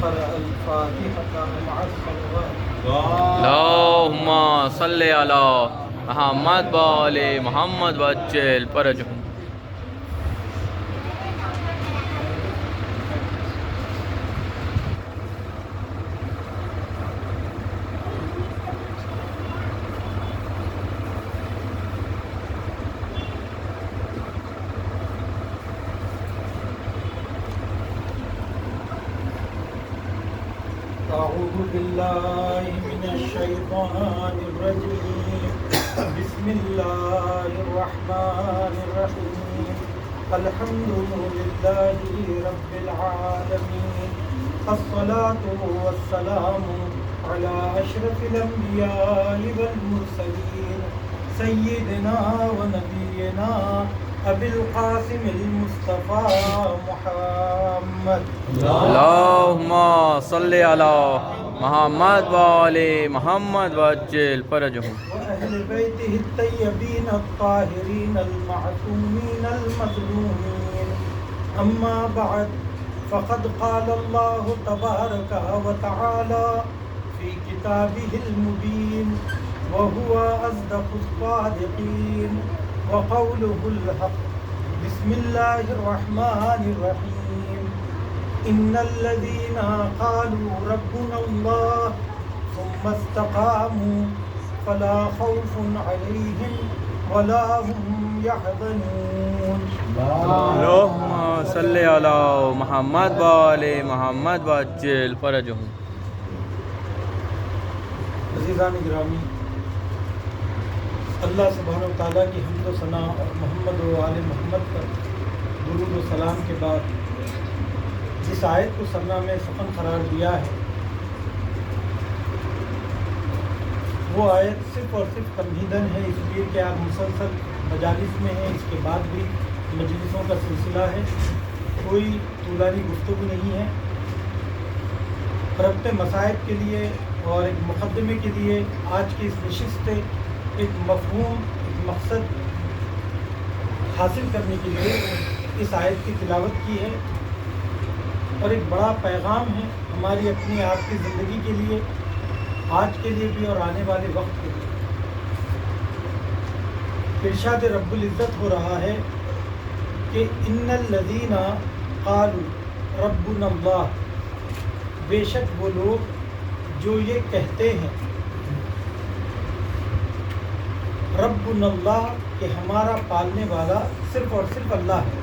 قرأ الفاتحة مع الصلوات. اللهم صل على محمد و آل محمد وعجل فرجهم. أعوذ بالله من الشيطان الرجيم. بسم الله الرحمن الرحيم. الحمد لله رب العالمين. الصلاة والسلام على أشرف الأنبياء والمرسلين سيدنا ونبينا أبي القاسم المصطفى محمد. اللهم صل على محمد و آل محمد وعجل فرجهم. وأهل بيته الطيبين الطاهرين المعصومين المظلومين. أما بعد، فقد قال الله تبارك وتعالى في كتابه المبين وهو أصدق الصادقين وقوله الحق. بسم الله الرحمن الرحيم. إن الذين قالوا ربنا الله ثم استقاموا فلا خوف عليهم ولا هم يحزنون. اللهم صل على محمد و آل محمد وعجل فرجهم. عزیزان گرامی، اللہ سبحانہ و تعالیٰ کی حمد و ثنا اور محمد و آل محمد پر درود و سلام کے بعد جس آیت کو سرنامہ سخن قرار دیا ہے، وہ آیت صرف اور صرف تمہیدن ہے، اس لیے کہ آپ مسلسل مجالس میں ہیں، اس کے بعد بھی مجلسوں کا سلسلہ ہے، کوئی طولانی گفتگو نہیں ہے. ربط مسائب کے لیے اور ایک مقدمے کے لیے آج کی اس نشست سے ایک مفہوم، ایک مقصد حاصل کرنے کے لیے اس آیت کی تلاوت کی ہے، اور ایک بڑا پیغام ہے ہماری اپنی آپ کی زندگی کے لیے، آج کے لیے بھی اور آنے والے وقت کے لیے. ارشاد رب العزت ہو رہا ہے کہ ان الذین قالوا ربنا اللہ، بے شک وہ لوگ جو یہ کہتے ہیں ربنا اللہ کہ ہمارا پالنے والا صرف اور صرف اللہ ہے،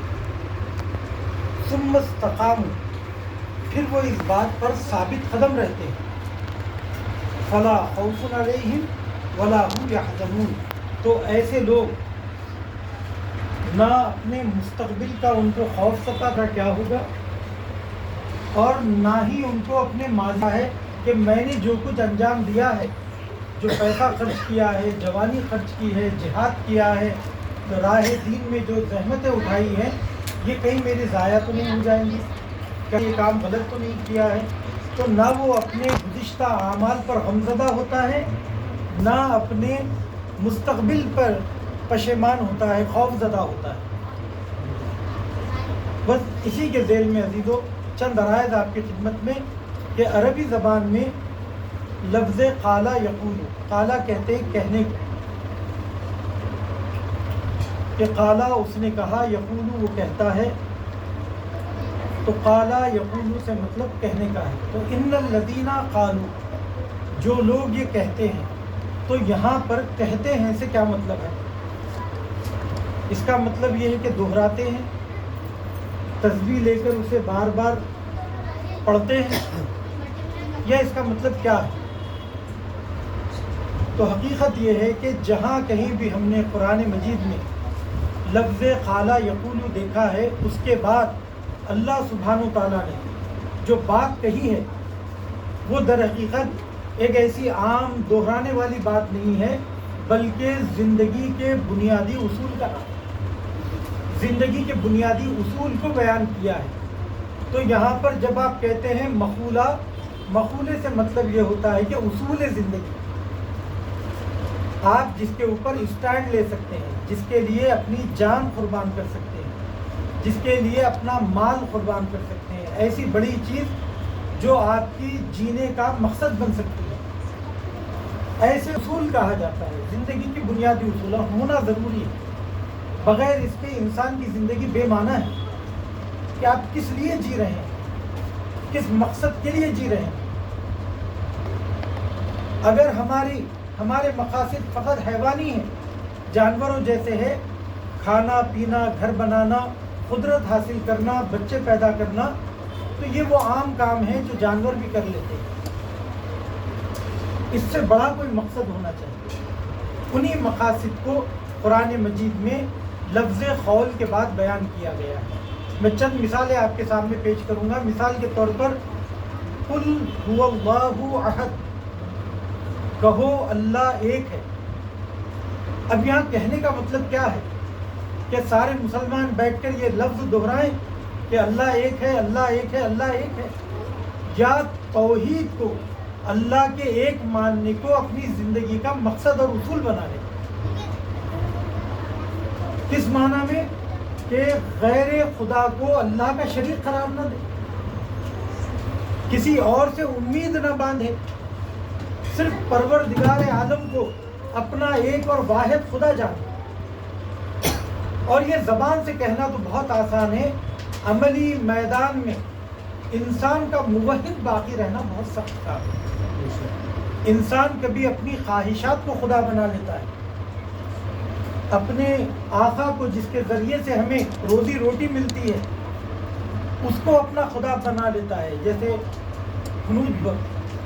ثم استقاموا، پھر وہ اس بات پر ثابت قدم رہتے ہیں، فلا خوف علیہم ولا هم یحزنون، تو ایسے لوگ نہ اپنے مستقبل کا ان کو خوف ستا کا کیا ہوگا، اور نہ ہی ان کو اپنے ماضی ہے کہ میں نے جو کچھ انجام دیا ہے، جو پیسہ خرچ کیا ہے، جوانی خرچ کی ہے، جہاد کیا ہے، راہ دین میں جو زحمتیں اٹھائی ہیں، یہ کہیں میری ضائع تو نہیں ہو جائیں گی، کہ یہ کام غلط تو نہیں کیا ہے. تو نہ وہ اپنے گزشتہ اعمال پر غمزدہ ہوتا ہے، نہ اپنے مستقبل پر پشیمان ہوتا ہے، خوف زدہ ہوتا ہے. بس اسی کے ذیل میں عزیزو چند عرائض آپ کی خدمت میں کہ عربی زبان میں لفظ قالا یقول، قالا کہتے ہیں کہنے کو، کہ قالا اس نے کہا، یقول وہ کہتا ہے، تو قالا یقول سے مطلب کہنے کا ہے. تو ان الذین قالوا، جو لوگ یہ کہتے ہیں، تو یہاں پر کہتے ہیں سے کیا مطلب ہے؟ اس کا مطلب یہ ہے کہ دہراتے ہیں، تسبیح لے کر اسے بار بار پڑھتے ہیں، یا اس کا مطلب کیا ہے؟ تو حقیقت یہ ہے کہ جہاں کہیں بھی ہم نے قرآن مجید میں لفظ قالا یقول دیکھا ہے، اس کے بعد اللہ سبحانہ و تعالیٰ نے جو بات کہی ہے وہ در حقیقت ایک ایسی عام دہرانے والی بات نہیں ہے، بلکہ زندگی کے بنیادی اصول کا، زندگی کے بنیادی اصول کو بیان کیا ہے. تو یہاں پر جب آپ کہتے ہیں مقولہ، مقولے سے مطلب یہ ہوتا ہے کہ اصول زندگی، آپ جس کے اوپر اسٹینڈ لے سکتے ہیں، جس کے لیے اپنی جان قربان کر سکتے ہیں، جس کے لیے اپنا مال قربان کر سکتے ہیں، ایسی بڑی چیز جو آپ کی جینے کا مقصد بن سکتی ہے۔ ایسے اصول کہا جاتا ہے، زندگی کی بنیادی اصول ہونا ضروری ہے، بغیر اس کے انسان کی زندگی بے معنی ہے کہ آپ کس لیے جی رہے ہیں، کس مقصد کے لیے جی رہے ہیں۔ اگر ہمارے مقاصد فقط حیوانی ہیں، جانوروں جیسے ہے، کھانا پینا، گھر بنانا، قدرت حاصل کرنا، بچے پیدا کرنا، تو یہ وہ عام کام ہے جو جانور بھی کر لیتے ہیں۔ اس سے بڑا کوئی مقصد ہونا چاہیے۔ انہی مقاصد کو قرآن مجید میں لفظ قول کے بعد بیان کیا گیا ہے۔ میں چند مثالیں آپ کے سامنے پیش کروں گا۔ مثال کے طور پر قل هو اللہ احد، کہو اللہ ایک ہے۔ اب یہاں کہنے کا مطلب کیا ہے کہ سارے مسلمان بیٹھ کر یہ لفظ دہرائیں کہ اللہ ایک ہے، اللہ ایک ہے، اللہ ایک ہے، یا توحید کو، اللہ کے ایک ماننے کو اپنی زندگی کا مقصد اور اصول بنا لیں۔ کس معنی میں؟ کہ غیر خدا کو اللہ کا شریک قرار نہ دے، کسی اور سے امید نہ باندھے، صرف پروردگار عالم کو اپنا ایک اور واحد خدا جانے۔ اور یہ زبان سے کہنا تو بہت آسان ہے، عملی میدان میں انسان کا موحد باقی رہنا بہت سخت کام ہے۔ انسان کبھی اپنی خواہشات کو خدا بنا لیتا ہے، اپنے آقا کو جس کے ذریعے سے ہمیں روزی روٹی ملتی ہے اس کو اپنا خدا بنا لیتا ہے۔ جیسے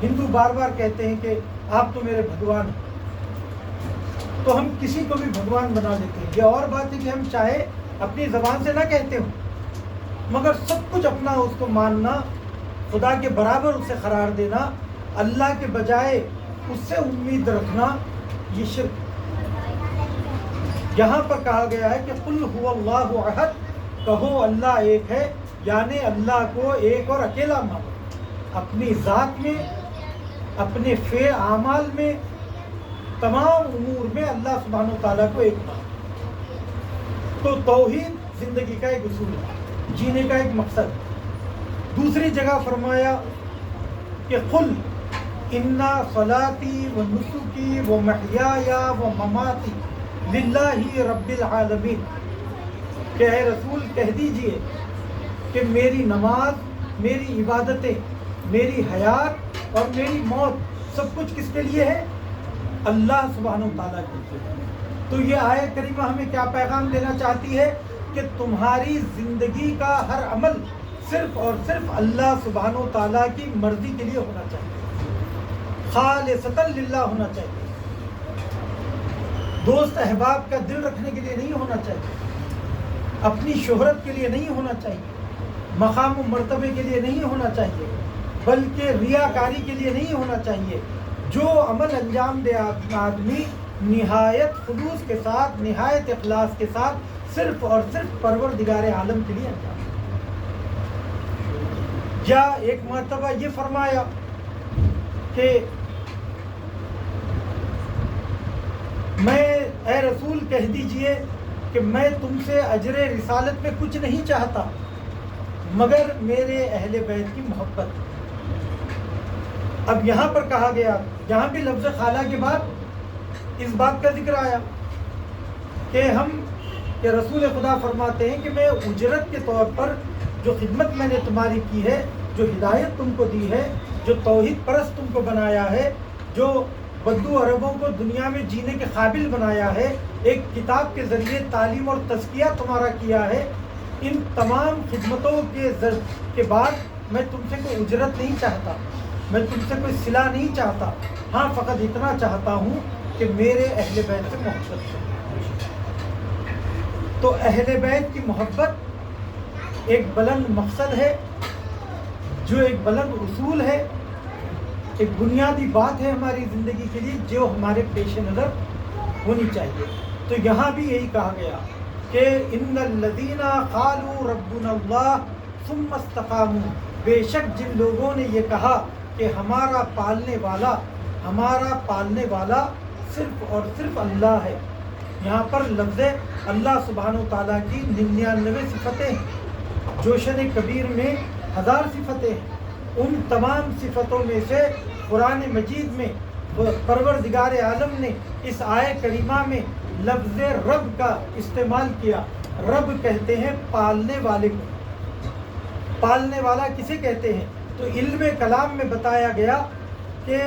ہندو بار بار کہتے ہیں کہ آپ تو میرے بھگوان ہیں، تو ہم کسی کو بھی بھگوان بنا لیتے ہیں۔ یہ اور بات ہے کہ ہم چاہے اپنی زبان سے نہ کہتے ہوں، مگر سب کچھ اپنا اس کو ماننا، خدا کے برابر اسے قرار دینا، اللہ کے بجائے اس سے امید رکھنا، یہ شرک۔ یہاں پر کہا گیا ہے کہ قل هو اللہ احد، کہو اللہ ایک ہے، یعنی اللہ کو ایک اور اکیلا مانو، اپنی ذات میں، اپنے فعل اعمال میں، تمام امور میں اللہ سبحانہ وتعالیٰ کو ایک مانو۔ تو توحید زندگی کا ایک اصول ہے، جینے کا ایک مقصد ہے۔ دوسری جگہ فرمایا کہ قل اِنَّ صَلَاتِي وَنُسُكِي وَمَحْيَايَ وَمَمَاتِي لِلَّهِ رَبِّ الْعَالَمِينَ، کہ اے رسول کہہ دیجئے کہ میری نماز، میری عبادتیں، میری حیات اور میری موت سب کچھ کس کے لیے ہے؟ اللہ سبحانہ وتعالیٰ کے لیے۔ تو یہ آیت کریمہ ہمیں کیا پیغام دینا چاہتی ہے کہ تمہاری زندگی کا ہر عمل صرف اور صرف اللہ سبحانہ وتعالیٰ کی مرضی کے لیے ہونا چاہیے، خالصۃ للہ ہونا چاہیے، دوست احباب کا دل رکھنے کے لیے نہیں ہونا چاہیے، اپنی شہرت کے لیے نہیں ہونا چاہیے، مقام و مرتبے کے لیے نہیں ہونا چاہیے، بلکہ ریاکاری کے لیے نہیں ہونا چاہیے۔ جو عمل انجام دے آدمی نہایت خلوص کے ساتھ، نہایت اخلاص کے ساتھ، صرف اور صرف پروردگار عالم کے لیے انجام دے۔ یا ایک مرتبہ یہ فرمایا کہ اے رسول کہہ دیجئے کہ میں تم سے اجر رسالت میں کچھ نہیں چاہتا مگر میرے اہل بیت کی محبت۔ اب یہاں پر کہا گیا، یہاں بھی لفظ خالہ کے بعد اس بات کا ذکر آیا کہ رسول خدا فرماتے ہیں کہ میں اجرت کے طور پر جو خدمت میں نے تمہاری کی ہے، جو ہدایت تم کو دی ہے، جو توحید پرست تم کو بنایا ہے، جو بدو عربوں کو دنیا میں جینے کے قابل بنایا ہے، ایک کتاب کے ذریعے تعلیم اور تزکیہ تمہارا کیا ہے، ان تمام خدمتوں کے بعد میں تم سے کوئی اجرت نہیں چاہتا، میں تم سے کوئی صلہ نہیں چاہتا، ہاں فقط اتنا چاہتا ہوں کہ میرے اہل بیت سے محبت ہے۔ تو اہل بیت کی محبت ایک بلند مقصد ہے، جو ایک بلند اصول ہے، ایک بنیادی بات ہے ہماری زندگی کے لیے، جو ہمارے پیش نظر ہونی چاہیے۔ تو یہاں بھی یہی کہا گیا کہ ان الذین قالوا ربنا اللہ ثم استقاموا، بے شک جن لوگوں نے یہ کہا کہ ہمارا پالنے والا صرف اور صرف اللہ ہے۔ یہاں پر لفظ اللہ سبحانہ وتعالیٰ کی 99 صفتیں ہیں، جوشن کبیر میں 1000 صفتیں ہیں، ان تمام صفتوں میں سے قرآن مجید میں پروردگار عالم نے اس آیہ کریمہ میں لفظ رب کا استعمال کیا۔ رب کہتے ہیں پالنے والے کو۔ پالنے والا کسے کہتے ہیں؟ تو علم کلام میں بتایا گیا کہ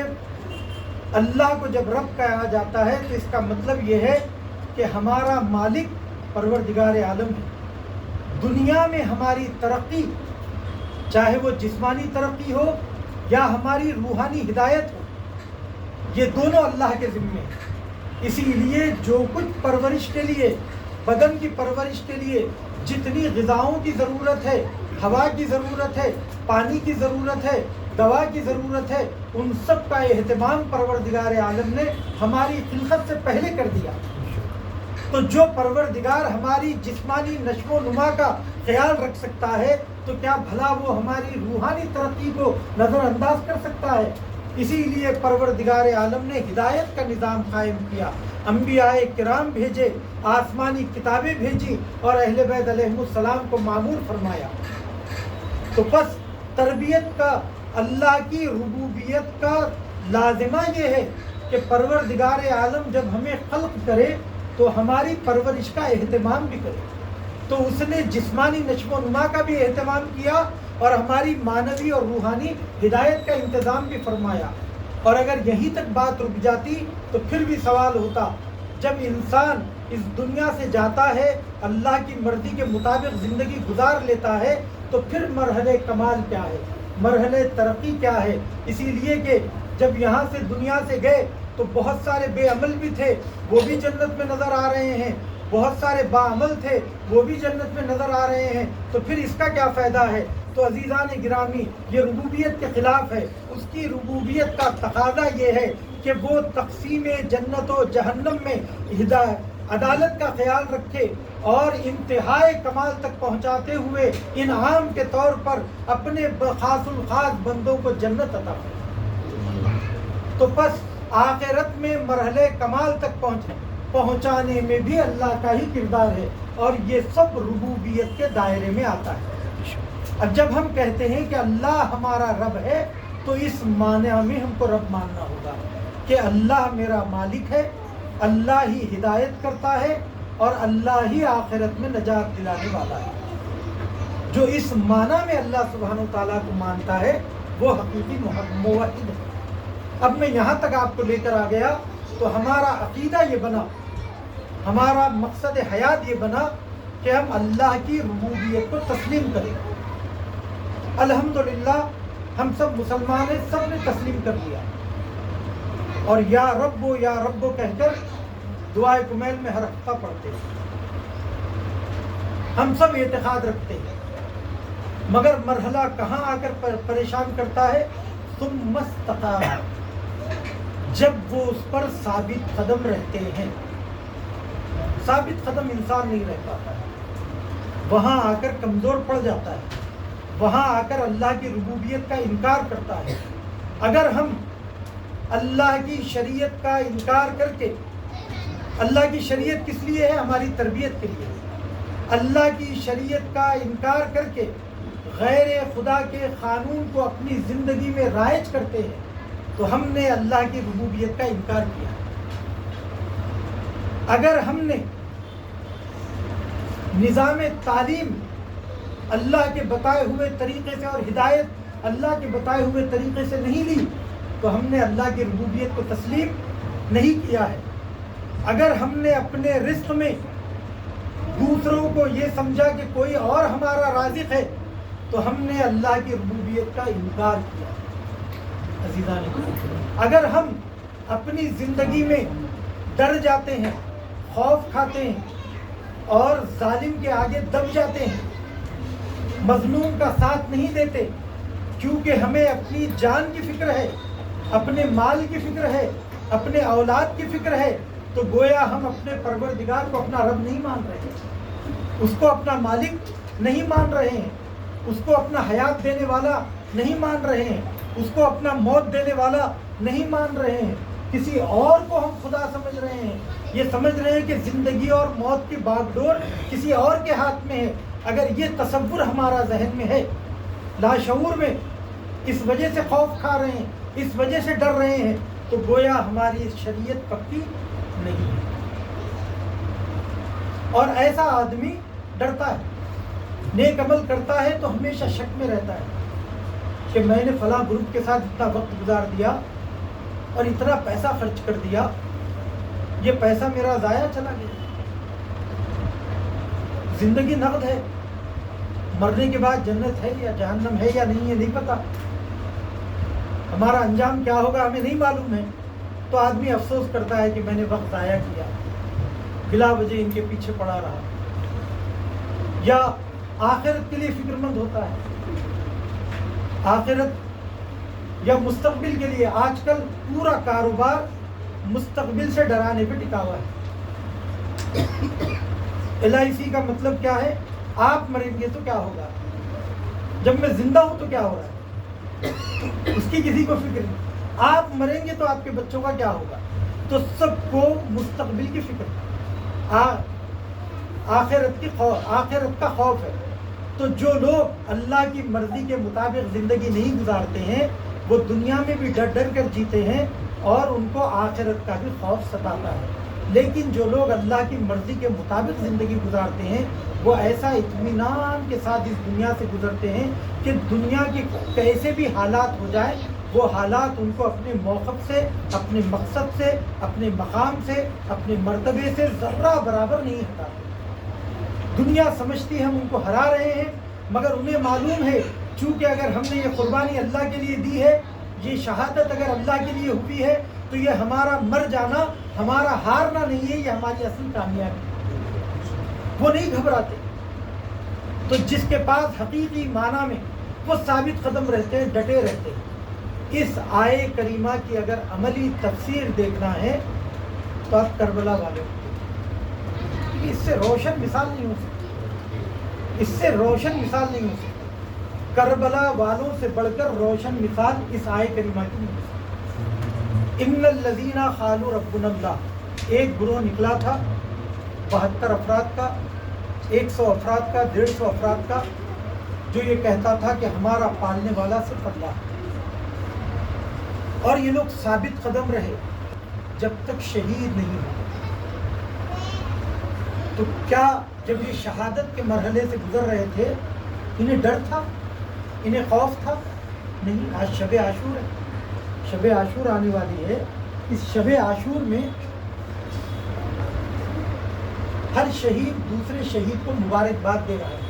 اللہ کو جب رب کہا جاتا ہے تو اس کا مطلب یہ ہے کہ ہمارا مالک پروردگار عالم ہے۔ دنیا میں ہماری ترقی، چاہے وہ جسمانی ترقی ہو یا ہماری روحانی ہدایت ہو، یہ دونوں اللہ کے ذمے ہیں۔ اسی لیے جو کچھ پرورش کے لیے، بدن کی پرورش کے لیے جتنی غذاؤں کی ضرورت ہے، ہوا کی ضرورت ہے، پانی کی ضرورت ہے، دوا کی ضرورت ہے، ان سب کا اہتمام پروردگار عالم نے ہماری خلقت سے پہلے کر دیا۔ تو جو پروردگار ہماری جسمانی نشو و نما کا خیال رکھ سکتا ہے تو کیا بھلا وہ ہماری روحانی ترقی کو نظر انداز کر سکتا ہے؟ اسی لیے پروردگار عالم نے ہدایت کا نظام قائم کیا، انبیاء کرام بھیجے، آسمانی کتابیں بھیجی اور اہل بیت علیہم السلام کو معمور فرمایا۔ تو بس تربیت کا، اللہ کی ربوبیت کا لازمہ یہ ہے کہ پروردگار عالم جب ہمیں خلق کرے تو ہماری پرورش کا اہتمام بھی کرے۔ تو اس نے جسمانی نشو و نما کا بھی اہتمام کیا اور ہماری معنوی اور روحانی ہدایت کا انتظام بھی فرمایا۔ اور اگر یہیں تک بات رک جاتی تو پھر بھی سوال ہوتا، جب انسان اس دنیا سے جاتا ہے، اللہ کی مرضی کے مطابق زندگی گزار لیتا ہے، تو پھر مرحلہ کمال کیا ہے، مرحلہ ترقی کیا ہے؟ اسی لیے کہ جب یہاں سے دنیا سے گئے تو بہت سارے بے عمل بھی تھے، وہ بھی جنت میں نظر آ رہے ہیں، بہت سارے باعمل تھے، وہ بھی جنت میں نظر آ رہے ہیں، تو پھر اس کا کیا فائدہ ہے؟ تو عزیزان گرامی، یہ ربوبیت کے خلاف ہے۔ اس کی ربوبیت کا تقاضا یہ ہے کہ وہ تقسیم جنت و جہنم میں عدالت کا خیال رکھے اور انتہائی کمال تک پہنچاتے ہوئے انعام کے طور پر اپنے خاص الخاص بندوں کو جنت عطا کرے۔ تو بس آخرت میں مرحلے کمال تک پہنچانے میں بھی اللہ کا ہی کردار ہے، اور یہ سب ربوبیت کے دائرے میں آتا ہے۔ اب جب ہم کہتے ہیں کہ اللہ ہمارا رب ہے تو اس معنی میں ہم کو رب ماننا ہوگا کہ اللہ میرا مالک ہے، اللہ ہی ہدایت کرتا ہے اور اللہ ہی آخرت میں نجات دلانے والا ہے۔ جو اس معنی میں اللہ سبحانہ و تعالیٰ کو مانتا ہے وہ حقیقی موحد ہے۔ اب میں یہاں تک آپ کو لے کر آ گیا تو ہمارا عقیدہ یہ بنا، ہمارا مقصد حیات یہ بنا کہ ہم اللہ کی ربوبیت کو تسلیم کریں۔ الحمدللہ ہم سب مسلمان ہیں، سب نے تسلیم کر لیا، اور یا رب کہہ کر دعائے کمیل میں ہر ہفتہ پڑھتے ہیں۔ ہم سب اعتقاد رکھتے ہیں، مگر مرحلہ کہاں آ کر پریشان کرتا ہے؟ ثم استقام، جب وہ اس پر ثابت قدم رہتے ہیں۔ ثابت قدم انسان نہیں رہ پاتا ہے، وہاں آ کر کمزور پڑ جاتا ہے، وہاں آ کر اللہ کی ربوبیت کا انکار کرتا ہے۔ اگر ہم اللہ کی شریعت کا انکار کر کے، اللہ کی شریعت کس لیے ہے؟ ہماری تربیت کے لیے۔ اللہ کی شریعت کا انکار کر کے غیر خدا کے قانون کو اپنی زندگی میں رائج کرتے ہیں تو ہم نے اللہ کی ربوبیت کا انکار کیا۔ اگر ہم نے نظام تعلیم اللہ کے بتائے ہوئے طریقے سے اور ہدایت اللہ کے بتائے ہوئے طریقے سے نہیں لی تو ہم نے اللہ کی ربوبیت کو تسلیم نہیں کیا ہے۔ اگر ہم نے اپنے رزق میں دوسروں کو یہ سمجھا کہ کوئی اور ہمارا رازق ہے تو ہم نے اللہ کی ربوبیت کا انکار کیا۔ عزیزان، اگر ہم اپنی زندگی میں ڈر جاتے ہیں، خوف کھاتے ہیں اور ظالم کے آگے دب جاتے ہیں، مظلوم کا ساتھ نہیں دیتے کیونکہ ہمیں اپنی جان کی فکر ہے، اپنے مال کی فکر ہے، اپنے اولاد کی فکر ہے، تو گویا ہم اپنے پروردگار کو اپنا رب نہیں مان رہے ہیں، اس کو اپنا مالک نہیں مان رہے ہیں، اس کو اپنا حیات دینے والا نہیں مان رہے ہیں، اس کو اپنا موت دینے والا نہیں مان رہے ہیں، کسی اور کو ہم خدا سمجھ رہے ہیں، یہ سمجھ رہے ہیں کہ زندگی اور موت کی باغ ڈور کسی اور کے ہاتھ میں ہے۔ اگر یہ تصور ہمارا ذہن میں ہے، لاشعور میں، اس وجہ سے خوف کھا رہے ہیں، اس وجہ سے ڈر رہے ہیں، تو گویا ہماری شریعت پکی نہیں ہے۔ اور ایسا آدمی ڈرتا ہے، نیک عمل کرتا ہے تو ہمیشہ شک میں رہتا ہے کہ میں نے فلاں گروپ کے ساتھ اتنا وقت گزار دیا اور اتنا پیسہ خرچ کر دیا، یہ پیسہ میرا ضائع چلا گیا۔ زندگی نقد ہے، مرنے کے بعد جنت ہے یا جہنم ہے یا نہیں ہے نہیں پتا، ہمارا انجام کیا ہوگا ہمیں نہیں معلوم ہے، تو آدمی افسوس کرتا ہے کہ میں نے وقت ضائع کیا، بلا وجہ ان کے پیچھے پڑا رہا، یا آخرت کے لیے فکر مند ہوتا ہے، آخرت یا مستقبل کے لیے۔ آج کل پورا کاروبار مستقبل سے ڈرانے پہ ٹکا ہوا ہے۔ LIC کا مطلب کیا ہے؟ آپ مریں گے تو کیا ہوگا، جب میں زندہ ہوں تو کیا ہو رہا ہے، اس کی کسی کو فکر نہیں۔ آپ مریں گے تو آپ کے بچوں کا کیا ہوگا، تو سب کو مستقبل کی فکر، آخرت کا خوف ہے۔ تو جو لوگ اللہ کی مرضی کے مطابق زندگی نہیں گزارتے ہیں وہ دنیا میں بھی ڈر ڈر کر جیتے ہیں اور ان کو آخرت کا بھی خوف ستاتا ہے۔ لیکن جو لوگ اللہ کی مرضی کے مطابق زندگی گزارتے ہیں وہ ایسا اطمینان کے ساتھ اس دنیا سے گزرتے ہیں کہ دنیا کے کیسے بھی حالات ہو جائیں وہ حالات ان کو اپنے موقف سے، اپنے مقصد سے، اپنے مقام سے، اپنے مرتبے سے ذرہ برابر نہیں ہٹاتے۔ دنیا سمجھتی ہے ہم ان کو ہرا رہے ہیں، مگر انہیں معلوم ہے چونکہ اگر ہم نے یہ قربانی اللہ کے لیے دی ہے، یہ شہادت اگر اللہ کے لیے ہوئی ہے تو یہ ہمارا مر جانا، ہمارا ہارنا نہیں ہے، یہ ہماری اصل کامیابی ہے۔ وہ نہیں گھبراتے۔ تو جس کے پاس حقیقی معنی میں وہ ثابت قدم رہتے ہیں، ڈٹے رہتے ہیں۔ اس آیے کریمہ کی اگر عملی تفسیر دیکھنا ہے تو آپ کربلا والوں کو، اس سے روشن مثال نہیں ہو سکتی، اس سے روشن مثال نہیں ہو سکتی، کربلا والوں سے بڑھ کر روشن مثال اس آیے کریمہ کی نہیں ہو سکتی۔ ان الذین قالوا ربنا اللہ، ایک گروہ نکلا تھا 72 افراد کا، 100 افراد کا، 150 افراد کا، جو یہ کہتا تھا کہ ہمارا پالنے والا صرف اللہ ہے۔ اور یہ لوگ ثابت قدم رہے جب تک شہید نہیں ہوئے۔ تو کیا جب یہ شہادت کے مرحلے سے گزر رہے تھے انہیں ڈر تھا، انہیں خوف تھا؟ نہیں۔ آج شب عاشور ہے، شب عاشور آنے والی ہے۔ اس شب عاشور میں ہر شہید دوسرے شہید کو مبارکباد دے رہا ہے۔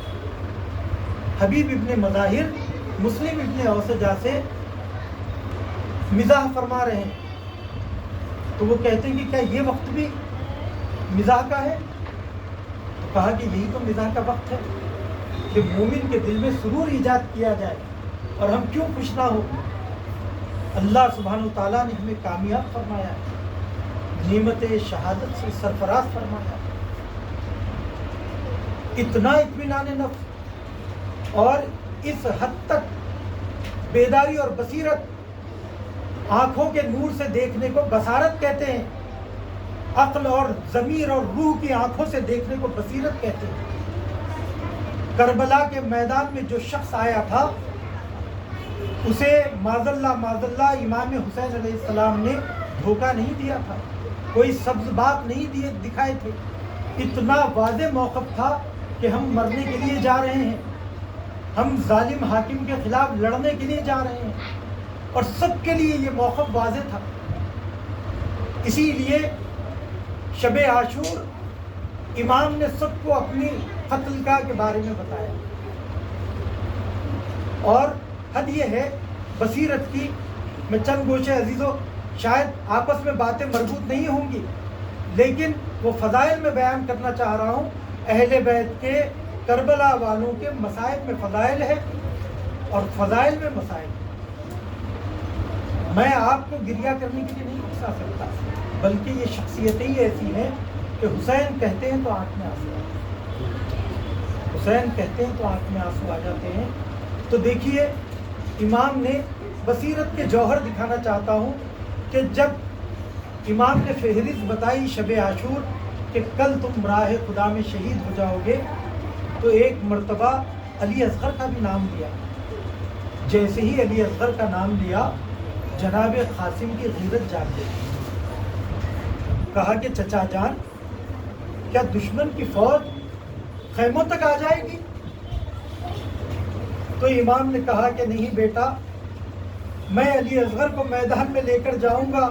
حبیب ابن مظاہر مسلم ابن اوسجہ سے مزاح فرما رہے ہیں، تو وہ کہتے ہیں کہ کیا یہ وقت بھی مزاح کا ہے؟ تو کہا کہ یہی تو مزاح کا وقت ہے کہ مومن کے دل میں سرور ایجاد کیا جائے، اور ہم کیوں خوش نہ ہو؟ اللہ سبحانہ وتعالیٰ نے ہمیں کامیاب فرمایا ہے، نعمت شہادت سے سرفراز فرمایا ہے۔ اتنا اطمینان نفس اور اس حد تک بیداری اور بصیرت، آنکھوں کے نور سے دیکھنے کو بصارت کہتے ہیں، عقل اور ضمیر اور روح کی آنکھوں سے دیکھنے کو بصیرت کہتے ہیں۔ کربلا کے میدان میں جو شخص آیا تھا اسے معاذ اللہ امام حسین علیہ السلام نے دھوکہ نہیں دیا تھا، کوئی سبز باغ نہیں دکھائے تھے، اتنا واضح موقف تھا کہ ہم مرنے کے لیے جا رہے ہیں، ہم ظالم حاکم کے خلاف لڑنے کے لیے جا رہے ہیں، اور سب کے لیے یہ موقف واضح تھا۔ اسی لیے شب عاشور امام نے سب کو اپنی قتل گاہ کے بارے میں بتایا، اور حد یہ ہے بصیرت کی، میں چند گوشے عزیزوں شاید آپس میں باتیں مربوط نہیں ہوں گی لیکن وہ فضائل میں بیان کرنا چاہ رہا ہوں۔ اہل بیت کے، کربلا والوں کے مصائب میں فضائل ہے اور فضائل میں مسائل ہے۔ میں آپ کو گریہ کرنے کے لیے نہیں اکسا سکتا، بلکہ یہ شخصیتیں ہی ایسی ہیں کہ حسین کہتے ہیں تو آنکھ میں آنسو آتے ہیں، حسین کہتے ہیں تو آنکھ میں آنسو آ جاتے ہیں۔ تو دیکھیے امام نے بصیرت کے جوہر دکھانا چاہتا ہوں کہ جب امام نے فہرست بتائی شب عاشور کہ کل تم راہ خدا میں شہید ہو جاؤ گے، تو ایک مرتبہ علی اصغر کا بھی نام لیا، جیسے ہی علی اصغر کا نام لیا جناب قاسم کی غیرت جاگ گئی. کہا کہ چچا جان کیا دشمن کی فوج خیموں تک آ جائے گی؟ تو امام نے کہا کہ نہیں بیٹا، میں علی اصغر کو میدان میں لے کر جاؤں گا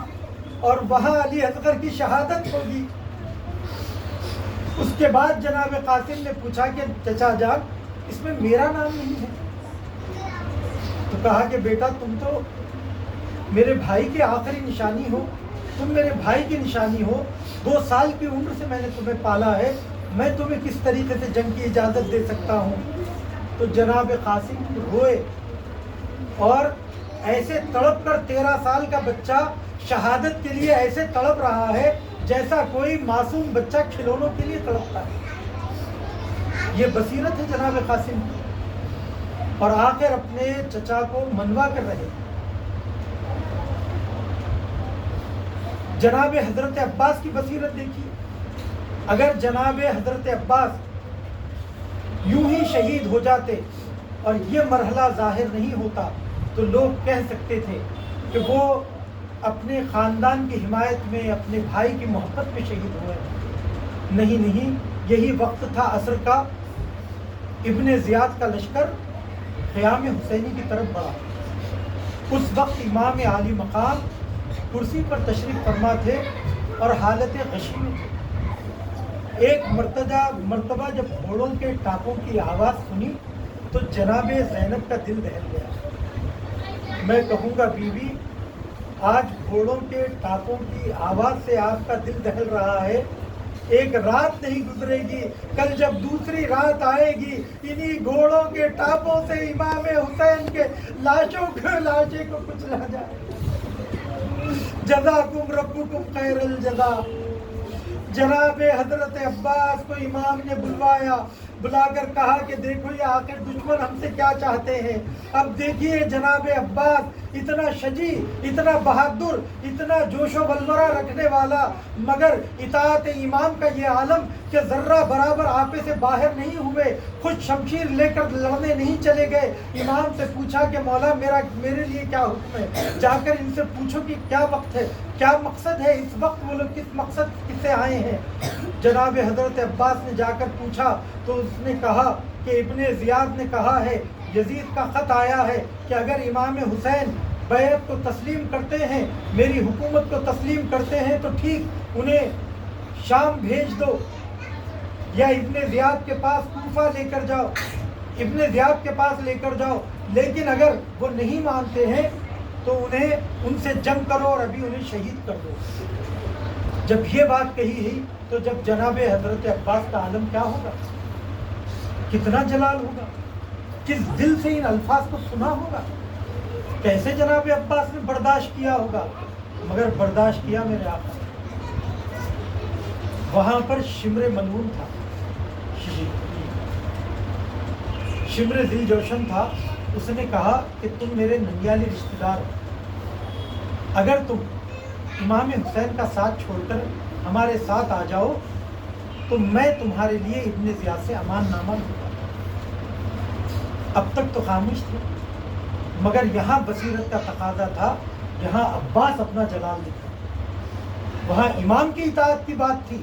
اور وہاں علی اصغر کی شہادت ہوگی. اس کے بعد جناب قاسم نے پوچھا کہ چچا جان اس میں میرا نام نہیں ہے. تو کہا کہ بیٹا تم تو میرے بھائی کی آخری نشانی ہو، تم میرے بھائی کی نشانی ہو. 2 سال کی عمر سے میں نے تمہیں پالا ہے، میں تمہیں کس طریقے سے جنگ کی اجازت دے سکتا ہوں؟ تو جناب قاسم روئے اور ایسے تڑپ کر 13 سال کا بچہ شہادت کے لیے ایسے تڑپ رہا ہے جیسا کوئی معصوم بچہ کھلونوں کے لیے تڑپتا ہے. یہ بصیرت ہے جناب قاسم کی. اور آخر اپنے چچا کو منوا کر رہے. جناب حضرت عباس کی بصیرت دیکھیے. اگر جناب حضرت عباس یوں ہی شہید ہو جاتے اور یہ مرحلہ ظاہر نہیں ہوتا تو لوگ کہہ سکتے تھے کہ وہ اپنے خاندان کی حمایت میں، اپنے بھائی کی محبت میں شہید ہوئے. نہیں، یہی وقت تھا عصر کا. ابن زیاد کا لشکر قیام حسینی کی طرف بڑھا. اس وقت امام عالی مقام کرسی پر تشریف فرما تھے اور حالت غشی میں تھے. ایک مرتبہ جب گھوڑوں کے ٹاپوں کی آواز سنی تو جناب زینب کا دل دہل گیا. میں کہوں گا بیوی، آج گھوڑوں کے ٹاپوں کی آواز سے آپ کا دل دہل رہا ہے. ایک رات نہیں گزرے گی، کل جب دوسری رات آئے گی انہی گھوڑوں کے ٹاپوں سے امام حسین کے لاشے کو کچلا جائے. جزاکم ربکم خیر الجزا. جناب حضرت عباس کو امام نے بلا کر کہا کہ دیکھو یہ آخر دشمن ہم سے کیا چاہتے ہیں. اب دیکھیے جناب عباس اتنا شجی، اتنا بہادر، اتنا جوش و ولولہ رکھنے والا، مگر اطاعت امام کا یہ عالم کہ ذرہ برابر آپے سے باہر نہیں ہوئے، خود شمشیر لے کر لڑنے نہیں چلے گئے. امام سے پوچھا کہ مولا میرے لیے کیا حکم ہے؟ جا کر ان سے پوچھو کہ کیا وقت ہے، کیا مقصد ہے اس وقت، وہ لوگ کس مقصد سے آئے ہیں. جناب حضرت عباس نے جا کر پوچھا تو اس نے کہا کہ ابن زیاد نے کہا ہے، یزید کا خط آیا ہے کہ اگر امام حسین بیعت کو تسلیم کرتے ہیں، میری حکومت کو تسلیم کرتے ہیں تو ٹھیک، انہیں شام بھیج دو یا ابن زیاد کے پاس کوفہ لے کر جاؤ، ابن زیاد کے پاس لے کر جاؤ. لیکن اگر وہ نہیں مانتے ہیں تو ان سے جنگ کرو اور ابھی انہیں شہید کر دو. جب یہ بات کہی ہے تو جب جناب حضرت عباس کا عالم کیا ہوگا، کتنا جلال ہوگا، کس دل سے ان الفاظ کو سنا ہوگا، کیسے جناب عباس نے برداشت کیا ہوگا. مگر برداشت کیا میرے آقا. وہاں پر شمر ملعون تھا، شمر ذی جوشن تھا. اس نے کہا کہ تم میرے ننیالی رشتہ دار ہو، اگر تم امام حسین کا ساتھ چھوڑ کر ہمارے ساتھ آ جاؤ تو میں تمہارے لیے ابن زیاد سے امان نامہ لوں گا. اب تک تو خاموش تھے، مگر یہاں بصیرت کا تقاضا تھا، یہاں عباس اپنا جلال دکھا. وہاں امام کی اطاعت کی بات تھی،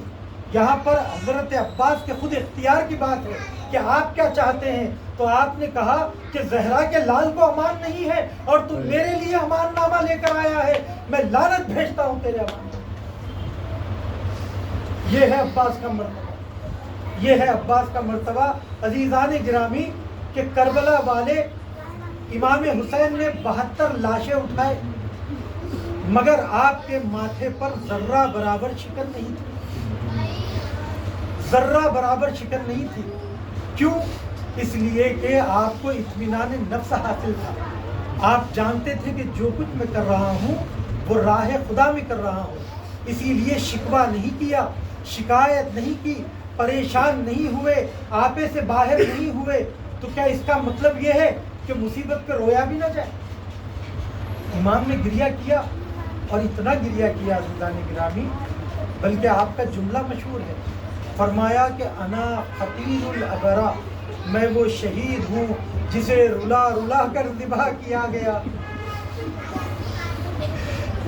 یہاں پر حضرت عباس کے خود اختیار کی بات ہے کہ آپ کیا چاہتے ہیں. تو آپ نے کہا کہ زہرا کے لال کو امان نہیں ہے اور تم میرے لیے امان نامہ لے کر آیا ہے، میں لعنت بھیجتا ہوں تیرے امان نامہ. یہ ہے عباس کا مرتبہ، یہ ہے عباس کا مرتبہ. عزیزان گرامی کہ کربلا والے امام حسین نے 72 لاشیں اٹھائے مگر آپ کے ماتھے پر ذرہ برابر شکن نہیں تھی، ذرہ برابر شکن نہیں تھی. کیوں؟ اس لیے کہ آپ کو اطمینان نفس حاصل تھا. آپ جانتے تھے کہ جو کچھ میں کر رہا ہوں وہ راہ خدا میں کر رہا ہوں. اسی لیے شکوہ نہیں کیا، شکایت نہیں کی، پریشان نہیں ہوئے، آپے سے باہر نہیں ہوئے. تو کیا اس کا مطلب یہ ہے کہ مصیبت پہ رویا بھی نہ جائے؟ امام نے گریہ کیا اور اتنا گریہ کیا عزیزان گرامی، بلکہ آپ کا جملہ مشہور ہے، فرمایا کہ انا خطیر الابرا میں وہ شہید ہوں جسے رلا رلا کر ذبح کیا گیا۔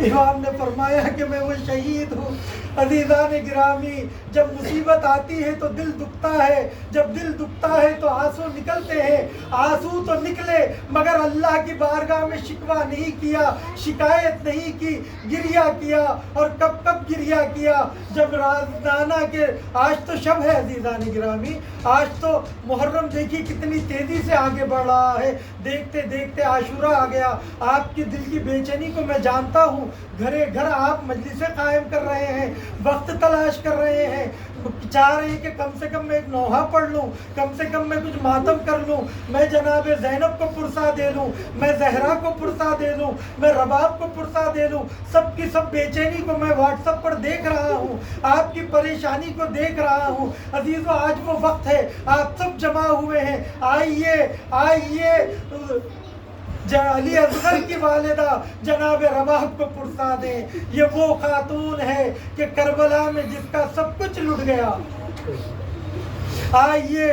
امام نے فرمایا کہ میں وہ شہید ہوں۔ عزیزان گرامی، جب مصیبت آتی ہے تو دل دکھتا ہے، جب دل دکھتا ہے تو آنسو نکلتے ہیں۔ آنسو تو نکلے مگر اللہ کی بارگاہ میں شکوہ نہیں کیا، شکایت نہیں کی، گریہ کیا۔ اور کب کب گریہ کیا؟ جب رازدانہ کے آج تو شب ہے عزیزان گرامی، آج تو محرم دیکھیے کتنی تیزی سے آگے بڑھ رہا ہے، دیکھتے دیکھتے عاشورہ آ گیا۔ آپ کی دل کی بے چینی کو میں جانتا ہوں، گھرے گھر آپ مجلسیں قائم کر رہے ہیں، وقت تلاش کر رہے ہیں، چاہ رہے ہیں کہ کم سے کم میں ایک نوحہ پڑھ لوں، کم سے کم میں کچھ ماتم کر لوں، میں جناب زینب کو پرسا دے لوں، میں زہرا کو پرسا دے لوں، میں رباب کو پرسا دے لوں۔ سب کی سب بے چینی کو میں واٹس ایپ پر دیکھ رہا ہوں، آپ کی پریشانی کو دیکھ رہا ہوں۔ عزیزو، آج وہ وقت ہے، آپ سب جمع ہوئے ہیں، آئیے آئیے علی اصغر کی والدہ جناب رباب کو پرسا دیں۔ یہ وہ خاتون ہے کہ کربلا میں جس کا سب کچھ لٹ گیا۔ آئیے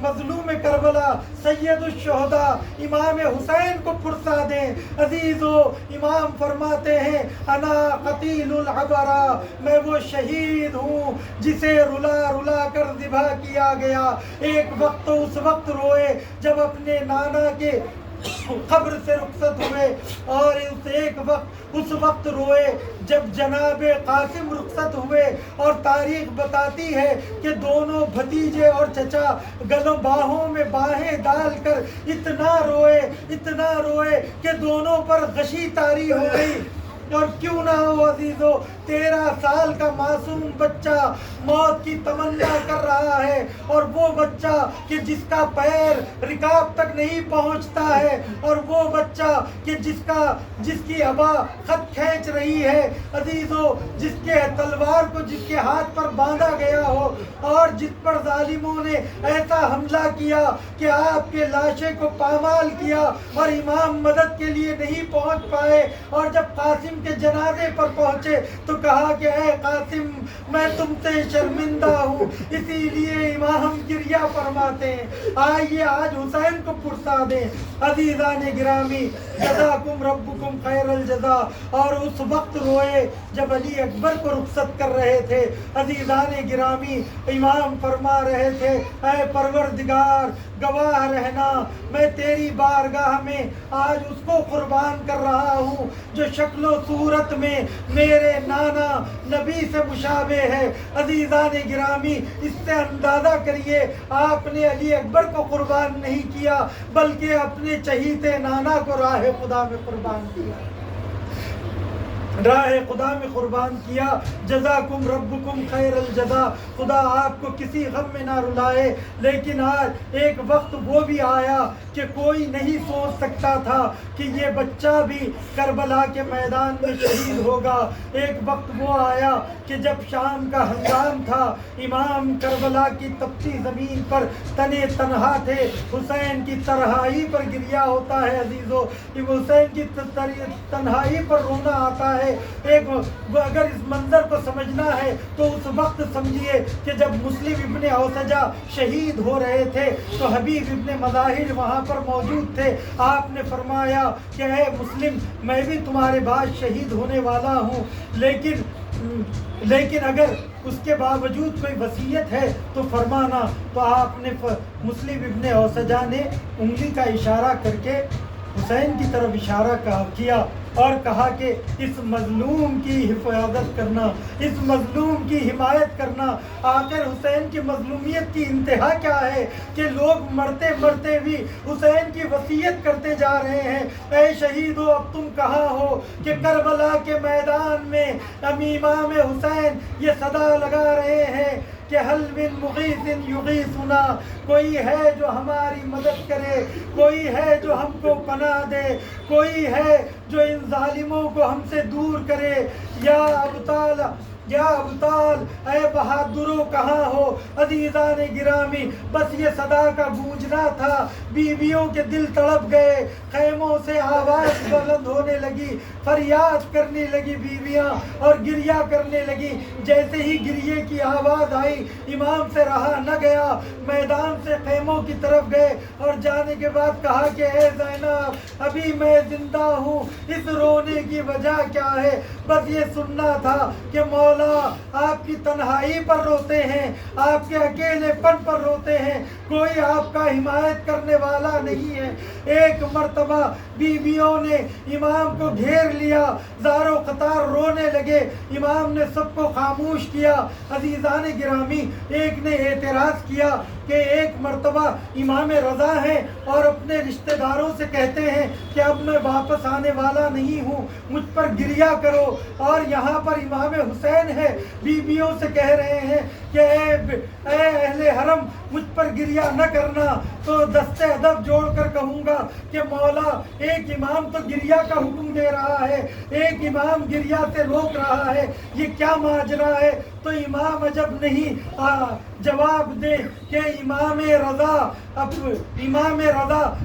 مظلوم کربلا سید الشہداء امام حسین کو پرسا دیں۔ عزیزو، امام فرماتے ہیں انا قتیل العبرا، میں وہ شہید ہوں جسے رلا رلا کر ذبح کیا گیا۔ ایک وقت تو اس وقت روئے جب اپنے نانا کے قبر سے رخصت ہوئے، اور اس وقت روئے جب جناب قاسم رخصت ہوئے۔ اور تاریخ بتاتی ہے کہ دونوں بھتیجے اور چچا گلوں باہوں میں باہیں ڈال کر اتنا روئے کہ دونوں پر غشی طاری ہو گئی۔ اور کیوں نہ ہو عزیزو، 13 سال کا معصوم بچہ موت کی تمنا کر رہا ہے، اور وہ بچہ کہ جس کا پیر رکاب تک نہیں پہنچتا ہے، اور وہ بچہ کہ جس کی ابا خط کھینچ رہی ہے عزیزو، جس کے تلوار کو جس کے ہاتھ پر باندھا گیا ہو، اور جس پر ظالموں نے ایسا حملہ کیا کہ آپ کے لاشے کو پامال کیا اور امام مدد کے لیے نہیں پہنچ پائے۔ اور جب قاسم کے جنازے پر پہنچے تو کہا کہ اے قاسم، میں تم سے شرمندہ ہوں، اسی لیے امام گریہ فرماتے ہیں۔ آئیے آج حسین کو پرسا دیں۔ عزیزان گرامی، جزاکم ربکم خیر الجزا۔ اور اس وقت روئے جب علی اکبر کو رخصت کر رہے تھے۔ عزیزان گرامی، امام فرما رہے تھے اے پروردگار گواہ رہنا، میں تیری بارگاہ میں آج اس کو قربان کر رہا ہوں جو شکل و صورت میں میرے نانا نبی سے مشابہ ہے۔ عزیزان گرامی، اس سے اندازہ کریے آپ نے علی اکبر کو قربان نہیں کیا بلکہ اپنے چہیتے نانا کو راہ خدا میں قربان کیا، راہ خدا میں قربان کیا۔ جزاکم ربکم خیر الجزا۔ خدا آپ کو کسی غم میں نہ رلائے۔ لیکن آج ایک وقت وہ بھی آیا کہ کوئی نہیں سوچ سکتا تھا کہ یہ بچہ بھی کربلا کے میدان میں شہید ہوگا۔ ایک وقت وہ آیا کہ جب شام کا ہنگام تھا، امام کربلا کی تپتی زمین پر تنے تنہا تھے، حسین کی تنہائی پر گریہ ہوتا ہے عزیزو، حسین کی تنہائی پر رونا آتا ہے۔ اگر اس منظر کو سمجھنا ہے تو اس وقت سمجھیے کہ جب مسلم ابن اوسجہ شہید ہو رہے تھے تو حبیب ابن مظاہر وہاں پر موجود تھے۔ آپ نے فرمایا کہ اے مسلم، میں بھی تمہارے بعد شہید ہونے والا ہوں، لیکن اگر اس کے باوجود کوئی وصیت ہے تو فرمانا۔ تو آپ نے مسلم ابن اوسجہ نے انگلی کا اشارہ کر کے حسین کی طرف اشارہ کیا اور کہا کہ اس مظلوم کی حفاظت کرنا، اس مظلوم کی حمایت کرنا۔ آخر حسین کی مظلومیت کی انتہا کیا ہے کہ لوگ مرتے مرتے بھی حسین کی وصیت کرتے جا رہے ہیں، اے شہیدو اب تم کہاں ہو؟ کہ کربلا کے میدان میں امام حسین یہ صدا لگا رہے ہیں کہ حل من مغیث یغیثنا، کوئی ہے جو ہماری مدد کرے، کوئی ہے جو ہم کو پناہ دے، کوئی ہے جو ان ظالموں کو ہم سے دور کرے۔ یا ابطال یا ابطال اے بہادروں کہاں ہو، عزیزان گرامی بس یہ صدا کا گونجنا تھا، بیویوں کے دل تڑپ گئے، خیموں سے آواز بلند ہونے لگی، فریاد کرنے لگی بیویاں اور گریہ کرنے لگی۔ جیسے ہی گریے کی آواز آئی امام سے رہا نہ گیا، میدان سے خیموں کی طرف گئے اور جانے کے بعد کہا کہ اے زینب ابھی میں زندہ ہوں، اس رونے کی وجہ کیا ہے؟ بس یہ سننا تھا کہ مولا آپ کی تنہائی پر روتے ہیں، آپ کے اکیلے پن پر روتے ہیں، کوئی آپ کا حمایت کرنے والا نہیں ہے۔ ایک مرتبہ بیویوں نے امام کو گھیر لیا، زار و قطار رونے لگے، امام نے سب کو خاموش کیا۔ عزیزان گرامی ایک نے اعتراض کیا کہ ایک مرتبہ امام رضا ہیں اور اپنے رشتہ داروں سے کہتے ہیں کہ اب میں واپس آنے والا نہیں ہوں، مجھ پر گریہ کرو، اور یہاں پر امام حسین ہے، بیویوں سے کہہ رہے ہیں کہ اے اہل حرم مجھ پر گریہ نہ کرنا، تو دست ادب جوڑ کر کہوں گا کہ مولا ایک امام تو گریہ کا حکم دے رہا ہے، ایک امام گریہ سے روک رہا ہے، یہ کیا ماجرا ہے؟ تو امام عجب نہیں جواب دے کہ امام رضا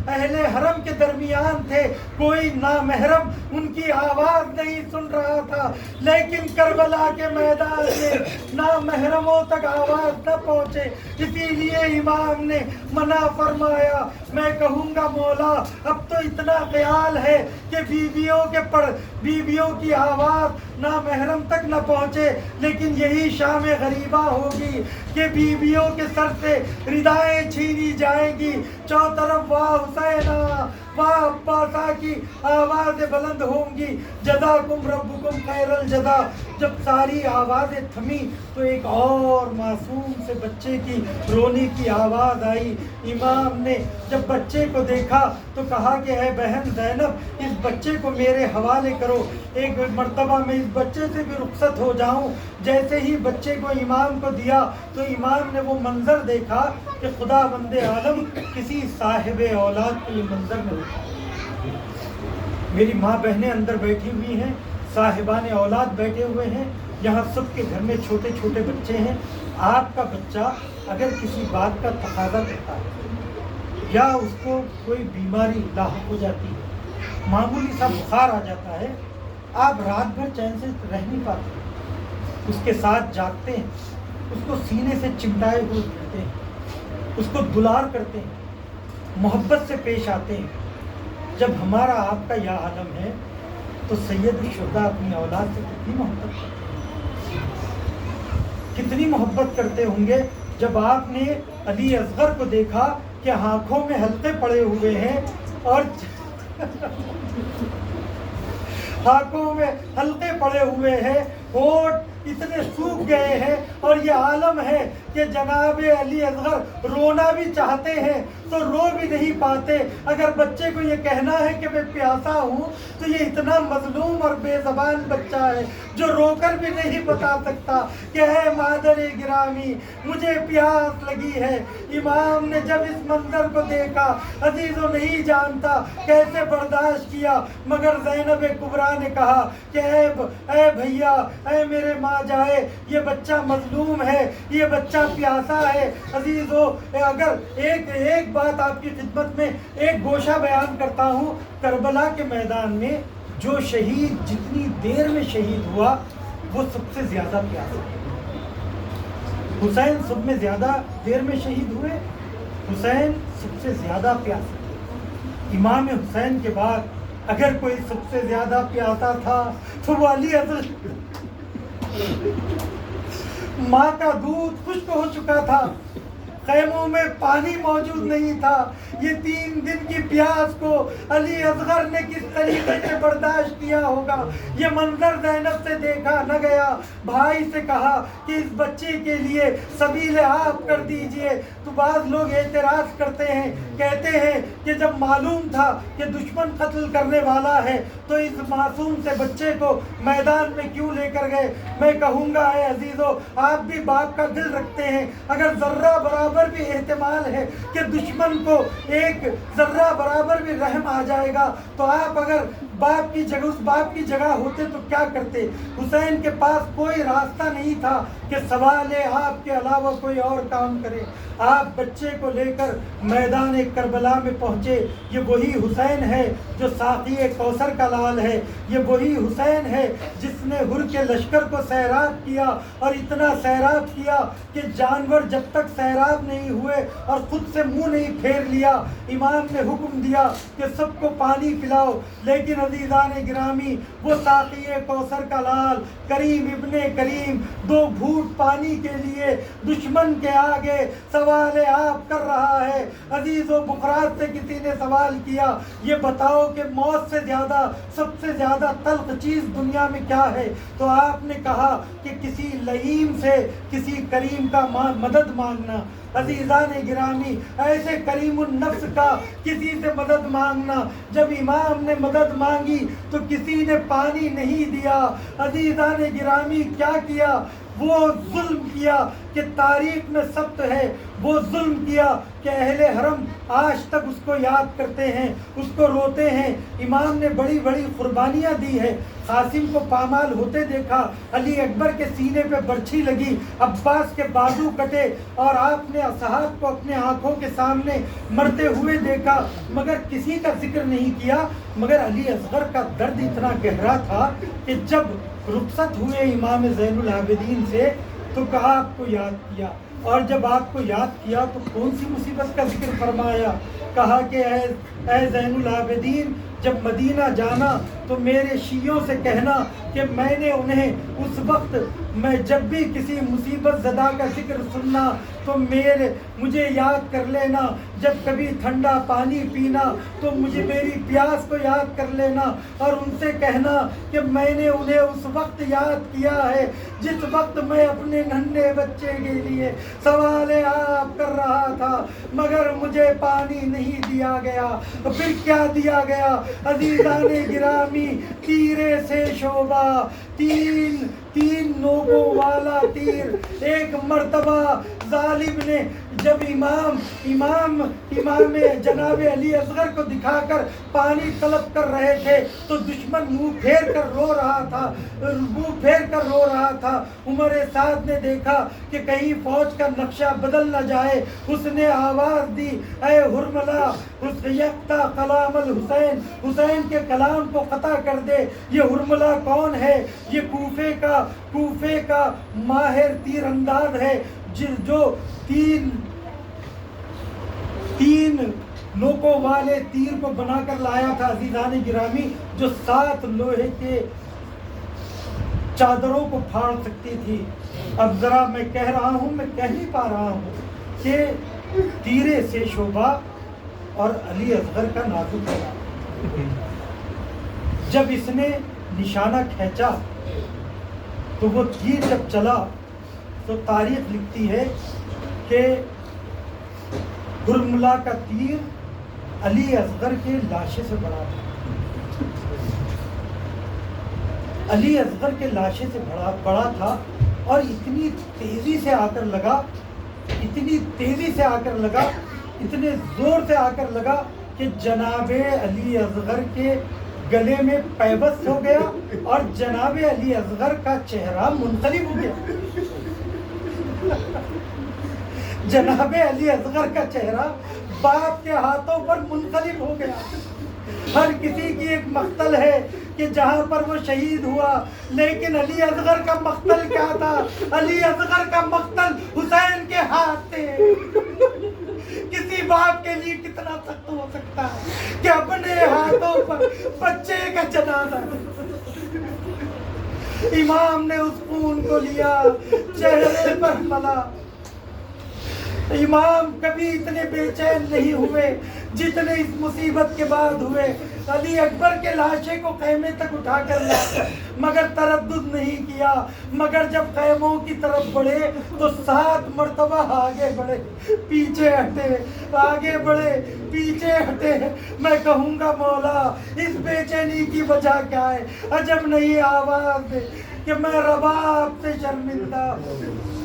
اہل حرم کے درمیان تھے، کوئی نامحرم ان کی آواز نہیں سن رہا تھا، لیکن کربلا کے میدان میں نامحرموں تک آواز نہ پہنچے، اسی لیے امام نے منع فرمایا۔ میں کہوں گا مولا اب تو اتنا خیال ہے کہ بیویوں کی آواز نامحرم تک نہ پہنچے، لیکن یہی شام غریبہ ہوگی کہ بیویوں کے سر سے ردائیں چھینی جائیں گی، چوطرف واہ حسینہ واہ عباسہ کی آوازیں بلند ہوں گی، جزاکم ربکم خیر الجزا۔ جب ساری آوازیں تھمی تو ایک اور معصوم سے بچے کی رونے کی آواز آئی۔ امام نے جب بچے کو دیکھا تو کہا کہ اے بہن زینب اس بچے کو میرے حوالے کرو، ایک مرتبہ میں اس بچے سے بھی رخصت ہو جاؤں۔ جیسے ہی بچے کو امام کو دیا تو امام نے وہ منظر دیکھا کہ خدا بند عالم کسی صاحب اولاد کو یہ منظر نہیں ہوتا۔ میری ماں بہنیں اندر بیٹھی ہوئی ہیں، صاحبان اولاد بیٹھے ہوئے ہیں، یہاں سب کے گھر میں چھوٹے چھوٹے بچے ہیں۔ آپ کا بچہ اگر کسی بات کا تقاضا کرتا ہے یا اس کو کوئی بیماری لاحق ہو جاتی ہے، معمولی سا بخار آ جاتا ہے، آپ رات بھر چین سے رہ نہیں پاتے، اس کے ساتھ جاگتے ہیں، اس کو سینے سے چمٹائے ہوئے پھرتے ہیں، اس کو دلار کرتے ہیں، محبت سے پیش آتے ہیں۔ جب ہمارا آپ کا یہ عالم ہے تو سید الشہداء اپنی اولاد سے کتنی محبت کرتے ہیں، کتنی محبت کرتے ہوں گے۔ جب آپ نے علی اصغر کو دیکھا کہ آنکھوں میں حلقے پڑے ہوئے ہیں اور آنکھوں میں حلقے پڑے ہوئے ہیں، ہونٹ اتنے سوکھ گئے ہیں، اور یہ عالم ہے کہ جناب علی اصغر رونا بھی چاہتے ہیں تو رو بھی نہیں پاتے۔ اگر بچے کو یہ کہنا ہے کہ میں پیاسا ہوں تو یہ اتنا مظلوم اور بے زبان بچہ ہے جو رو کر بھی نہیں بتا سکتا کہ اے مادر گرامی مجھے پیاس لگی ہے۔ امام نے جب اس منظر کو دیکھا، عزیز و نہیں جانتا کیسے برداشت کیا، مگر زینب کبریٰ نے کہا کہ اے بھیا، اے میرے ماں جائے، یہ بچہ مظلوم ہے، یہ بچہ پیاسا ہے۔ عزیزو اگر ایک بات آپ کی خدمت میں ایک گوشہ بیان کرتا ہوں، کربلا کے میدان میں جو شہید جتنی دیر میں شہید ہوا وہ سب سے زیادہ پیاسا ہے۔ حسین سب میں زیادہ دیر میں شہید ہوئے، حسین سب سے زیادہ پیاسا۔ امام حسین کے بعد اگر کوئی سب سے زیادہ پیاسا تھا تو وہ علی اصغر، ماں کا دودھ خشک ہو چکا تھا، خیموں میں پانی موجود نہیں تھا، یہ 3 دن کی پیاس کو علی اصغر نے کس طریقے سے برداشت کیا ہوگا، یہ منظر زینب سے دیکھا نہ گیا۔ بھائی سے کہا کہ اس بچے کے لیے سبیل آپ کر دیجئے، تو بعض لوگ اعتراض کرتے ہیں، کہتے ہیں کہ جب معلوم تھا کہ دشمن قتل کرنے والا ہے تو اس معصوم سے بچے کو میدان میں کیوں لے کر گئے۔ میں کہوں گا اے عزیزو، آپ بھی باپ کا دل رکھتے ہیں، اگر ذرہ برابر بھی احتمال ہے کہ دشمن کو ایک ذرہ برابر بھی رحم آ جائے گا تو آپ اگر باپ کی جگہ اس باپ کی جگہ ہوتے تو کیا کرتے؟ حسین کے پاس کوئی راستہ نہیں تھا کہ سوال آپ کے علاوہ کوئی اور کام کرے۔ آپ بچے کو لے کر میدان کربلا میں پہنچے۔ یہ وہی حسین ہے جو ساقی کوثر کا لال ہے، یہ وہی حسین ہے جس نے ہر کے لشکر کو سیراب کیا، اور اتنا سیراب کیا کہ جانور جب تک سیراب نہیں ہوئے اور خود سے منہ نہیں پھیر لیا، امام نے حکم دیا کہ سب کو پانی پلاؤ۔ لیکن عزیزان گرامی، وہ ساقی کوثر کا لال کریم ابن کریم 2 گھونٹ پانی کے لیے دشمن کے آگے سوال آپ کر رہا ہے۔ عزیز و بقرات سے کسی نے سوال کیا، یہ بتاؤ کہ موت سے زیادہ سب سے زیادہ تلخ چیز دنیا میں کیا ہے؟ تو آپ نے کہا کہ کسی لئیم سے کسی کریم کا مدد مانگنا۔ عزیزان گرامی، ایسے کریم النفس کا کسی سے مدد مانگنا۔ جب امام نے مدد مانگی تو کسی نے پانی نہیں دیا۔ عزیزان گرامی، کیا کیا؟ وہ ظلم کیا کہ تاریخ میں ثبت ہے، وہ ظلم کیا کہ اہل حرم آج تک اس کو یاد کرتے ہیں، اس کو روتے ہیں۔ امام نے بڑی بڑی قربانیاں دی ہے۔ قاسم کو پامال ہوتے دیکھا، علی اکبر کے سینے پہ برچھی لگی، عباس کے بازو کٹے، اور آپ نے اصحاب کو اپنے آنکھوں کے سامنے مرتے ہوئے دیکھا، مگر کسی کا ذکر نہیں کیا۔ مگر علی اصغر کا درد اتنا گہرا تھا کہ جب رخصت ہوئے امام زین العابدین سے تو کہا آپ کو یاد کیا، اور جب آپ کو یاد کیا تو کون سی مصیبت کا ذکر فرمایا؟ کہا کہ اے زین العابدین، جب مدینہ جانا تو میرے شیعوں سے کہنا کہ میں نے انہیں اس وقت میں جب بھی کسی مصیبت زدہ کا ذکر سننا تو مجھے یاد کر لینا، جب کبھی ٹھنڈا پانی پینا تو مجھے میری پیاس کو یاد کر لینا، اور ان سے کہنا کہ میں نے انہیں اس وقت یاد کیا ہے جس وقت میں اپنے ننھے بچے کے لیے سوال آپ کر رہا تھا، مگر مجھے پانی نہیں دیا گیا۔ پھر کیا دیا گیا؟ عزیزان گرامی، تیرے سے شعبہ، تین نوکوں والا تیر۔ ایک مرتبہ ظالم نے جب امام جناب علی اصغر کو دکھا کر پانی طلب کر رہے تھے تو دشمن منہ پھیر کر رو رہا تھا۔ عمر سعد نے دیکھا کہ کہیں فوج کا نقشہ بدل نہ جائے، اس نے آواز دی، اے ہرملا یکتا کلام الحسین، حسین کے کلام کو قطع کر دے۔ یہ ہرملا کون ہے؟ یہ کوفے کا ماہر تیر انداز ہے جو تین نوکوں والے تیر کو بنا کر لایا تھا۔ عزیزان گرامی، جو 7 لوہے کے چادروں کو پھاڑ سکتی تھی۔ اب ذرا میں کہہ رہا ہوں، میں کہہ نہیں پا رہا ہوں کہ تیرے سے شعبہ اور علی اصغر کا نازک ہے۔ جب اس نے نشانہ کھینچا تو وہ تیر جب چلا تو تاریخ لکھتی ہے کہ ہرملا کا تیر علی اصغر کے لاشے سے بڑا تھا، علی اصغر کے لاشے سے بڑا تھا، اور اتنی تیزی سے آ کر لگا، اتنے زور سے آ کر لگا کہ جناب علی اصغر کے گلے میں پیوست ہو گیا، اور جناب علی اصغر کا چہرہ منقلب ہو گیا۔ جناب علی اصغر کا چہرہ باپ کے ہاتھوں پر منقلب ہو گیا۔ ہر کسی کی ایک مقتل ہے کہ جہاں پر وہ شہید ہوا، لیکن علی اصغر کا مقتل کیا تھا؟ علی اصغر کا مقتل حسین کے ہاتھ تھے۔ کسی باپ کے لیے کتنا سخت ہو سکتا ہے کہ اپنے ہاتھوں پر بچے کا جنازہ۔ امام نے اس خون کو لیا، چہرے پر ملا۔ امام کبھی اتنے بے چین نہیں ہوئے جتنے اس مصیبت کے بعد ہوئے۔ علی اکبر کے لاشے کو خیمے تک اٹھا کر لائے، مگر تردد نہیں کیا، مگر جب خیموں کی طرف بڑھے تو 7 مرتبہ آگے بڑھے، پیچھے ہٹے، آگے بڑھے، پیچھے ہٹے۔ میں کہوں گا مولا، اس بے چینی کی وجہ کیا ہے؟ عجب نہیں آواز دے کہ میں رباب سے شرمندہ ہوں۔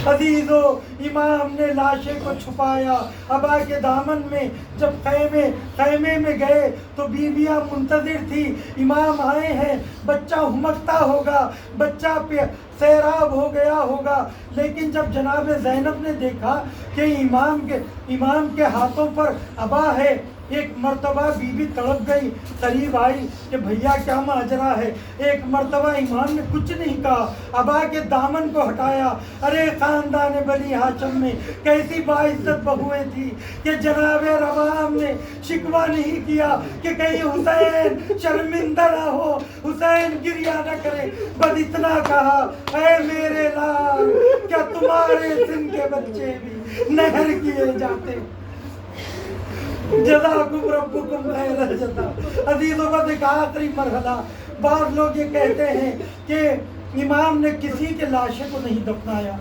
عزیزو امام نے لاشیں کو چھپایا ابا کے دامن میں، جب خیمے میں گئے تو بیویاں منتظر تھی، امام آئے ہیں، بچہ ہمکتا ہوگا، بچہ پہ سیراب ہو گیا ہوگا، لیکن جب جناب زینب نے دیکھا کہ امام کے ہاتھوں پر ابا ہے، ایک مرتبہ بی بی تڑپ گئی، قریب آئی کہ بھیا کیا ماجرا ہے؟ ایک مرتبہ امام نے کچھ نہیں کہا، ابا کے دامن کو ہٹایا، ارے خاندان بنی ہاشم میں کیسی باعزت بہویں تھی کہ جناب رباب نے شکوہ نہیں کیا کہ کہیں حسین شرمندہ نہ ہو، حسین گریہ نہ کرے، بس اتنا کہا اے میرے لال کیا تمہارے سن کے بچے بھی نہر کیے جاتے؟ جزاکم ربکم خیر جزا۔ عزیزوں کا ایک آخری مرحلہ، بعض لوگ یہ کہتے ہیں کہ امام نے کسی کے لاشیں کو نہیں دفنایا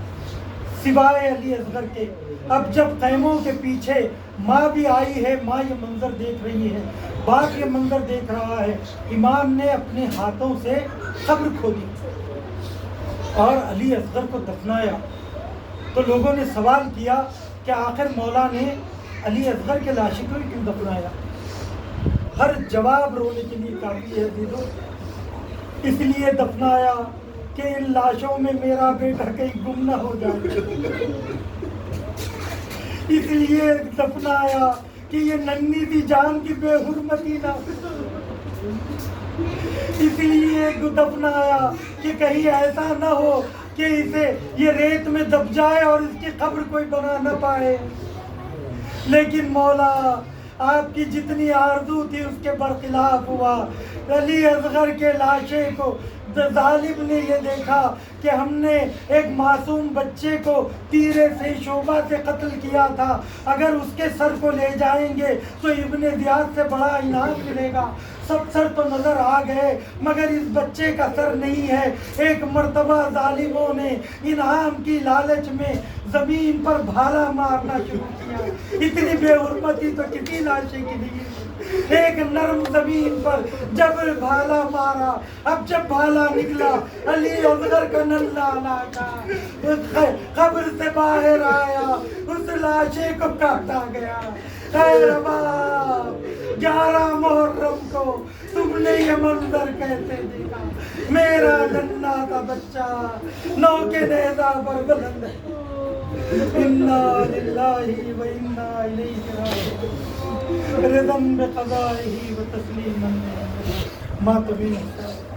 سوائے علی اصغر کے۔ اب جب خیموں کے پیچھے ماں بھی آئی ہے، ماں یہ منظر دیکھ رہی ہے، باپ یہ منظر دیکھ رہا ہے، امام نے اپنے ہاتھوں سے قبر کھودی اور علی اصغر کو دفنایا۔ تو لوگوں نے سوال کیا کہ آخر مولا نے علی اصغر کے لاشیں کو کیوں دفنایا؟ ہر جواب رونے کے لیے کافی ہے عزیزو۔ اس لیے دفنایا کہ ان لاشوں میں میرا بیٹا کہیں گم نہ ہو جائے، اس لیے دفنایا کہ یہ ننھی سی جان کی بے حرمتی نہ ہو، اس لیے دفنایا کہ کہیں ایسا نہ ہو کہ اسے یہ ریت میں دب جائے اور اس کی قبر کوئی بنا نہ پائے۔ لیکن مولا آپ کی جتنی آرزو تھی اس کے برخلاف ہوا۔ علی اصغر کے لاشے کو ظالم نے یہ دیکھا کہ ہم نے ایک معصوم بچے کو تیرے سے شعبہ سے قتل کیا تھا، اگر اس کے سر کو لے جائیں گے تو ابن زیاد سے بڑا انعام ملے گا۔ سب سر تو نظر آ گئے مگر اس بچے کا سر نہیں ہے۔ ایک مرتبہ ظالموں نے انعام کی لالچ میں زمین پر بھالا مارنا شروع کیا۔ اتنی بے حرمتی تو کسی لاشے کی نہیں۔ ایک نرم زمین پر جب بھالا مارا، اب جب بھالا نکلا علی اصغر کا ننھا لالا قبر سے باہر آیا، اس لاشے کو کاٹا گیا۔ اے رباب 11 محرم کو تم نے یہ منظر کیسے دیکھا؟ میرا ننھا سا بچہ نو کے نیزہ پر بلند ہے۔ انا للہ و انا الیہ راجعون، رضا بقضائہ و تسلیما ماتبین۔